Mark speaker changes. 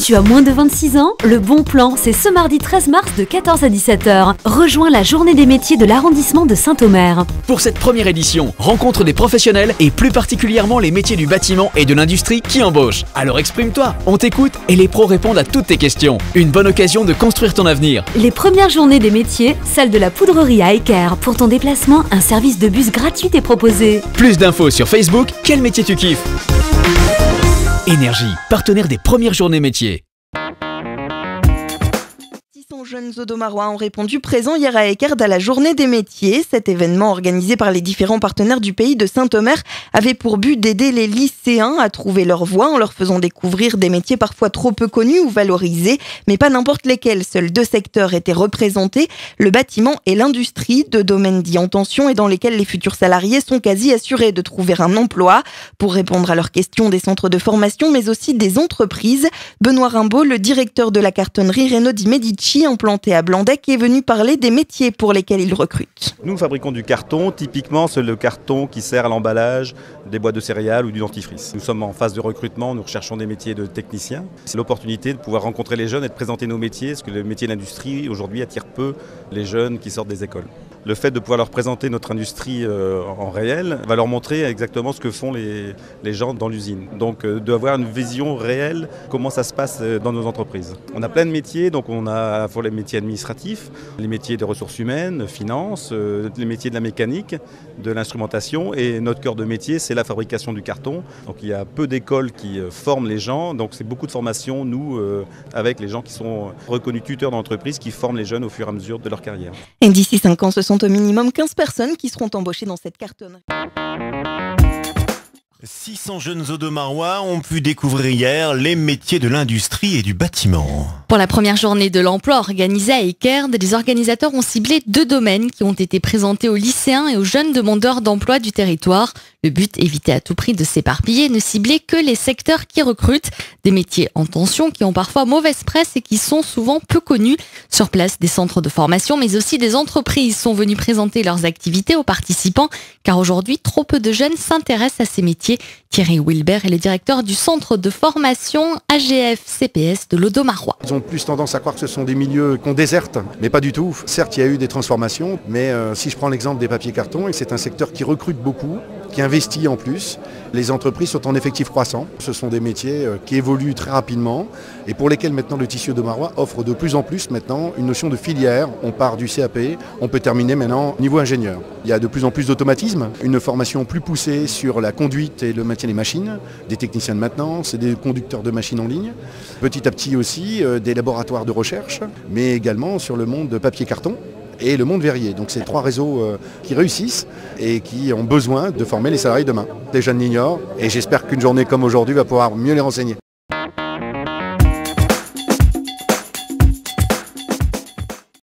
Speaker 1: Tu as moins de 26 ans? Le bon plan, c'est ce mardi 13 mars de 14 à 17h. Rejoins la journée des métiers de l'arrondissement de Saint-Omer.
Speaker 2: Pour cette première édition, rencontre des professionnels et plus particulièrement les métiers du bâtiment et de l'industrie qui embauchent. Alors exprime-toi, on t'écoute et les pros répondent à toutes tes questions. Une bonne occasion de construire ton avenir.
Speaker 1: Les premières journées des métiers, celle de la poudrerie à Eker. Pour ton déplacement, un service de bus gratuit est proposé.
Speaker 2: Plus d'infos sur Facebook, quel métier tu kiffes? Énergie, partenaire des premières journées métiers.
Speaker 3: 600 jeunes Audomarois ont répondu présents hier à Eckerd à la journée des métiers. Cet événement organisé par les différents partenaires du pays de Saint-Omer avait pour but d'aider les lycéens à trouver leur voie en leur faisant découvrir des métiers parfois trop peu connus ou valorisés, mais pas n'importe lesquels. Seuls deux secteurs étaient représentés, le bâtiment et l'industrie, deux domaines dits en tension et dans lesquels les futurs salariés sont quasi assurés de trouver un emploi. Pour répondre à leurs questions des centres de formation, mais aussi des entreprises, Benoît Rimbaud, le directeur de la cartonnerie Renaud Di Medici, implanté à Blandec, est venu parler des métiers pour lesquels il recrute.
Speaker 4: Nous fabriquons du carton, typiquement c'est le carton qui sert à l'emballage des boîtes de céréales ou du dentifrice. Nous sommes en phase de recrutement, nous recherchons des métiers de techniciens. C'est l'opportunité de pouvoir rencontrer les jeunes et de présenter nos métiers, parce que le métier d'industrie aujourd'hui attire peu les jeunes qui sortent des écoles. Le fait de pouvoir leur présenter notre industrie en réel va leur montrer exactement ce que font les gens dans l'usine. Donc d'avoir une vision réelle, comment ça se passe dans nos entreprises. On a plein de métiers, donc on a à la fois les métiers administratifs, les métiers des ressources humaines, finances, les métiers de la mécanique, de l'instrumentation, et notre cœur de métier c'est la fabrication du carton. Donc il y a peu d'écoles qui forment les gens, donc c'est beaucoup de formations, nous, avec les gens qui sont reconnus tuteurs dans l'entreprise, qui forment les jeunes au fur et à mesure de leur carrière.
Speaker 3: Et d'ici 5 ans, ce sont au minimum 15 personnes qui seront embauchées dans cette cartonnerie.
Speaker 5: 600 jeunes Audomarois ont pu découvrir hier les métiers de l'industrie et du bâtiment.
Speaker 6: Pour la première journée de l'emploi organisée à Eckerd, les organisateurs ont ciblé deux domaines qui ont été présentés aux lycéens et aux jeunes demandeurs d'emploi du territoire. Le but, éviter à tout prix de s'éparpiller et ne cibler que les secteurs qui recrutent. Des métiers en tension qui ont parfois mauvaise presse et qui sont souvent peu connus. Sur place, des centres de formation mais aussi des entreprises sont venus présenter leurs activités aux participants car aujourd'hui, trop peu de jeunes s'intéressent à ces métiers. Thierry Wilbert est le directeur du centre de formation AGF-CPS de l'Audomarois.
Speaker 7: Ils ont plus tendance à croire que ce sont des milieux qu'on déserte, mais pas du tout. Certes, il y a eu des transformations, mais si je prends l'exemple des papiers cartons, et c'est un secteur qui recrute beaucoup, qui investit en plus. Les entreprises sont en effectif croissant. Ce sont des métiers qui évoluent très rapidement et pour lesquels maintenant le tissu audomarois offre de plus en plus maintenant une notion de filière. On part du CAP, on peut terminer maintenant niveau ingénieur. Il y a de plus en plus d'automatisme, une formation plus poussée sur la conduite et le maintien des machines, des techniciens de maintenance et des conducteurs de machines en ligne. Petit à petit aussi des laboratoires de recherche, mais également sur le monde de papier-carton et le monde verrier. Donc c'est trois réseaux qui réussissent et qui ont besoin de former les salariés demain. Les jeunes l'ignorent et j'espère qu'une journée comme aujourd'hui va pouvoir mieux les renseigner.